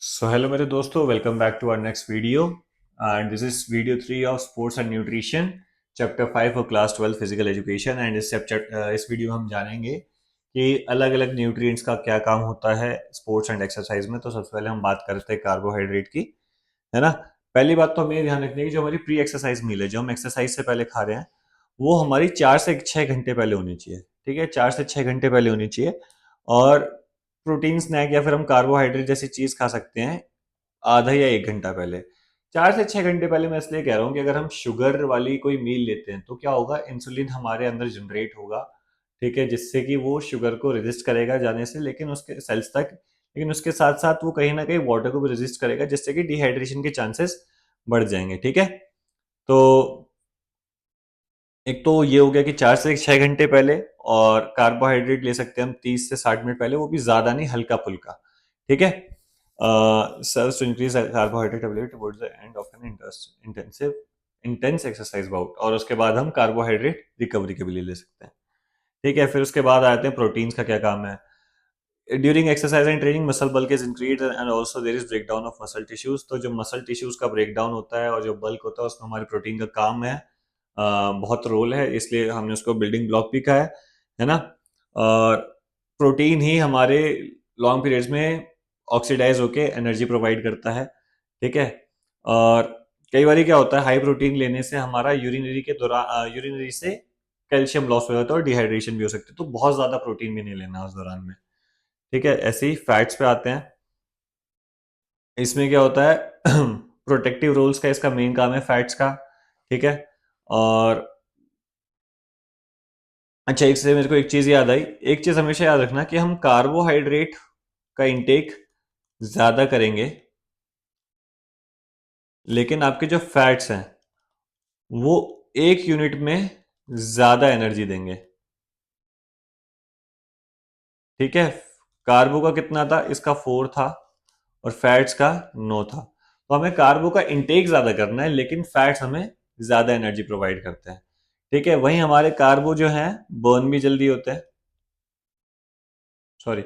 So hello मेरे दोस्तों, welcome back to our next video and this is video 3 of sports and nutrition chapter 5 of class 12 physical education. And इस वीडियो में हम जानेंगे कि अलग अलग न्यूट्रिएंट्स का क्या काम होता है स्पोर्ट्स एंड एक्सरसाइज में। तो सबसे पहले हम बात करते हैं कार्बोहाइड्रेट की, है ना। पहली बात तो हमें ये ध्यान रखनी है कि जो हमारी प्री एक्सरसाइज मील है, जो हम एक्सरसाइज से पहले खा रहे हैं, वो हमारी 4 से 6 घंटे पहले होनी चाहिए। ठीक है, 4 से 6 घंटे पहले होनी चाहिए। और प्रोटीन स्नैक या फिर हम कार्बोहाइड्रेट जैसी चीज खा सकते हैं आधा या 1 घंटा पहले। 4 से 6 घंटे पहले मैं इसलिए कह रहा हूँ कि अगर हम शुगर वाली कोई मील लेते हैं तो क्या होगा, इंसुलिन हमारे अंदर जनरेट होगा। ठीक है, जिससे कि वो शुगर को रेजिस्ट करेगा जाने से, लेकिन उसके सेल्स तक। लेकिन उसके साथ साथ वो कहीं ना कहीं वाटर को भी रेजिस्ट करेगा, जिससे कि डिहाइड्रेशन के चांसेस बढ़ जाएंगे। ठीक है, तो एक तो ये हो गया कि 4 से 6 घंटे पहले। और कार्बोहाइड्रेट ले सकते हैं हम 30 से 60 मिनट पहले, वो भी ज्यादा नहीं, हल्का फुल्का। ठीक है, serves to increase carbohydrate availability towards the end of an intense exercise bout। और उसके बाद हम कार्बोहाइड्रेट रिकवरी के भी ले सकते हैं। ठीक है, फिर उसके बाद आते हैं प्रोटीन्स का क्या काम है। During exercise and training muscle bulk is increase and also there is breakdown of muscle tissues. तो जो मसल टिश्यूज का ब्रेकडाउन होता है और जो बल्क होता है, उसमें हमारे प्रोटीन का काम है। बहुत रोल है, इसलिए हमने उसको बिल्डिंग ब्लॉक भी कहा है ना। और प्रोटीन ही हमारे लॉन्ग पीरियड्स में ऑक्सीडाइज होके एनर्जी प्रोवाइड करता है। ठीक है, और कई बार क्या होता है, हाई प्रोटीन लेने से हमारा यूरिनरी से कैल्शियम लॉस हो जाता है और डिहाइड्रेशन भी हो सकती है। तो बहुत ज्यादा प्रोटीन भी नहीं लेना उस दौरान में। ठीक है, ऐसे ही फैट्स पे आते हैं। इसमें क्या होता है प्रोटेक्टिव रोल्स का इसका मेन काम है फैट्स का। ठीक है, और अच्छा, एक से मेरे को एक चीज याद आई। एक चीज हमेशा याद रखना कि हम कार्बोहाइड्रेट का इंटेक ज्यादा करेंगे, लेकिन आपके जो फैट्स हैं वो 1 यूनिट में ज्यादा एनर्जी देंगे। ठीक है, कार्बो का कितना था, इसका 4 था, और फैट्स का 9 था। तो हमें कार्बो का इंटेक ज्यादा करना है, लेकिन फैट्स हमें ज्यादा एनर्जी प्रोवाइड करते हैं। ठीक है, वहीं हमारे कार्बो जो है बर्न भी जल्दी होते हैं। सॉरी,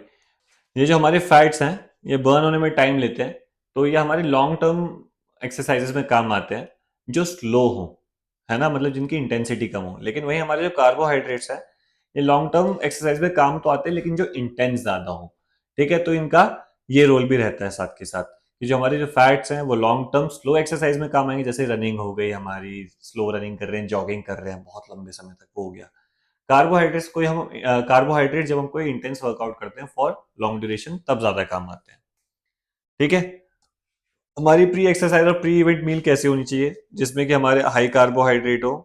ये जो हमारे फैट्स हैं ये बर्न होने में टाइम लेते हैं। तो ये हमारे लॉन्ग टर्म एक्सरसाइजेस में काम आते हैं, जो स्लो हो, है ना, मतलब जिनकी इंटेंसिटी कम हो। लेकिन वही हमारे जो कार्बोहाइड्रेट्स हैं, ये लॉन्ग टर्म एक्सरसाइज में काम तो आते हैं, लेकिन जो इंटेंस ज्यादा हो। ठीक है, तो इनका ये रोल भी रहता है साथ के साथ कि जो हमारे जो फैट्स हैं वो लॉन्ग टर्म स्लो एक्सरसाइज में काम आएंगे, जैसे रनिंग हो गई हमारी, स्लो रनिंग कर रहे हैं, जॉगिंग कर रहे हैं बहुत लंबे समय तक, वो हो गया। कार्बोहाइड्रेट जब हम कोई इंटेंस वर्कआउट करते हैं फॉर लॉन्ग ड्यूरेशन, तब ज्यादा काम आते हैं। ठीक है, हमारी प्री एक्सरसाइज और प्री इवेंट मील कैसी होनी चाहिए, जिसमें कि हमारे हाई कार्बोहाइड्रेट हो,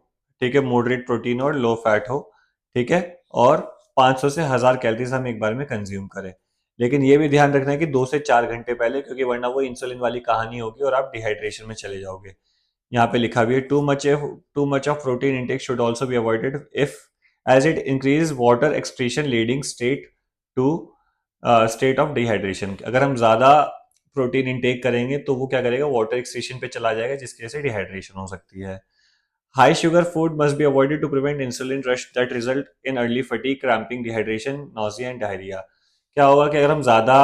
ठीक है, मॉडरेट प्रोटीन और लो फैट हो। ठीक है, और 500 से 1000 कैलोरीज हम एक बार में कंज्यूम करें। लेकिन ये भी ध्यान रखना है कि 2 से 4 घंटे पहले, क्योंकि वरना वो इंसुलिन वाली कहानी होगी और आप डिहाइड्रेशन में चले जाओगे। यहाँ पे लिखा भी है, too much of protein intake should also be avoided if as it increase water excretion leading to state of dehydration. अगर हम ज्यादा प्रोटीन इंटेक करेंगे तो वो क्या करेगा, वाटर एक्सक्रीशन पे चला जाएगा, जिसकी वजह से डिहाइड्रेशन हो सकती है। High sugar food must be avoided to prevent insulin rush that result in early fatigue, cramping, dehydration, nausea and diarrhoea. क्या होगा कि अगर हम ज्यादा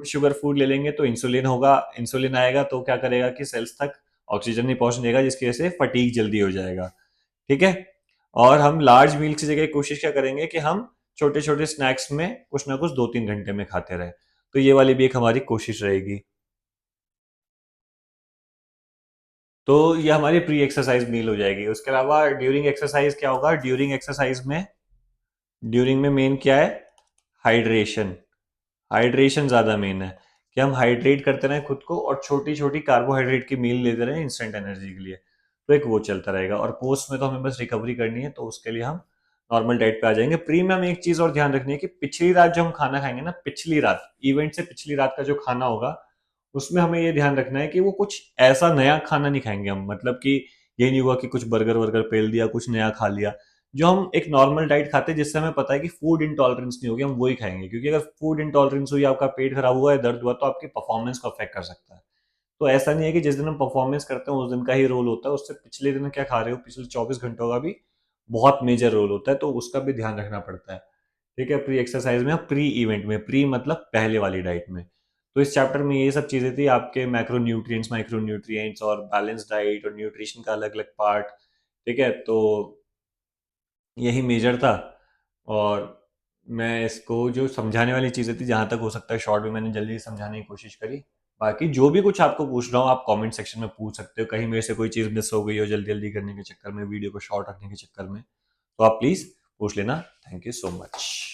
शुगर फूड ले लेंगे तो इंसुलिन होगा, इंसुलिन आएगा तो क्या करेगा कि सेल्स तक ऑक्सीजन नहीं पहुंचने देगा, जिसकी वजह से फटीग जल्दी हो जाएगा। ठीक है, और हम लार्ज मील की जगह कोशिश क्या करेंगे कि हम छोटे छोटे स्नैक्स में कुछ ना कुछ 2-3 घंटे में खाते रहे। तो ये वाली भी एक हमारी कोशिश रहेगी। तो ये हमारी प्री एक्सरसाइज मील हो जाएगी। उसके अलावा ड्यूरिंग एक्सरसाइज क्या होगा, ड्यूरिंग में मेन क्या है, हाइड्रेशन। हाइड्रेशन ज्यादा मेन है कि हम हाइड्रेट करते रहें खुद को, और छोटी छोटी कार्बोहाइड्रेट की मील लेते रहें इंस्टेंट एनर्जी के लिए। तो एक वो चलता रहेगा, और पोस्ट में तो हमें बस रिकवरी करनी है, तो उसके लिए हम नॉर्मल डाइट पे आ जाएंगे। प्री में हमें एक चीज और ध्यान रखनी है कि पिछली रात जो हम खाना खाएंगे ना, पिछली रात इवेंट से पिछली रात का जो खाना होगा, उसमें हमें ये ध्यान रखना है कि वो कुछ ऐसा नया खाना नहीं खाएंगे हम। मतलब कि ये नहीं हुआ कि कुछ बर्गर वर्गर पेल दिया, कुछ नया खा लिया। जो हम एक नॉर्मल डाइट खाते हैं, जिससे हमें पता है कि फूड इंटॉलरेंस नहीं होगी, हम वही खाएंगे। क्योंकि अगर फूड इंटॉलरेंस हुई, आपका पेट खराब हुआ है, दर्द हुआ, तो आपकी परफॉर्मेंस को अफेक्ट कर सकता है। तो ऐसा नहीं है कि जिस दिन हम परफॉर्मेंस करते हैं उस दिन का ही रोल होता है, उससे पिछले दिन क्या खा रहे हो, पिछले 24 घंटों का भी बहुत मेजर रोल होता है, तो उसका भी ध्यान रखना पड़ता है। ठीक है, प्री एक्सरसाइज में, प्री इवेंट में, प्री मतलब पहले वाली डाइट में। तो इस चैप्टर में ये सब चीज़ें थी, आपके मैक्रो न्यूट्रिएंट्स, माइक्रो न्यूट्रिएंट्स और बैलेंस डाइट और न्यूट्रिशन का अलग अलग पार्ट। ठीक है, तो यही मेजर था। और मैं इसको जो समझाने वाली चीज़ें थी, जहाँ तक हो सकता है शॉर्ट में मैंने जल्दी समझाने की कोशिश करी। बाकी जो भी कुछ आपको पूछना हो आप कमेंट सेक्शन में पूछ सकते हो, कहीं मेरे से कोई चीज़ मिस हो गई हो जल्दी जल्दी करने के चक्कर में, वीडियो को शॉर्ट रखने के चक्कर में, तो आप प्लीज़ पूछ लेना। Thank you so much.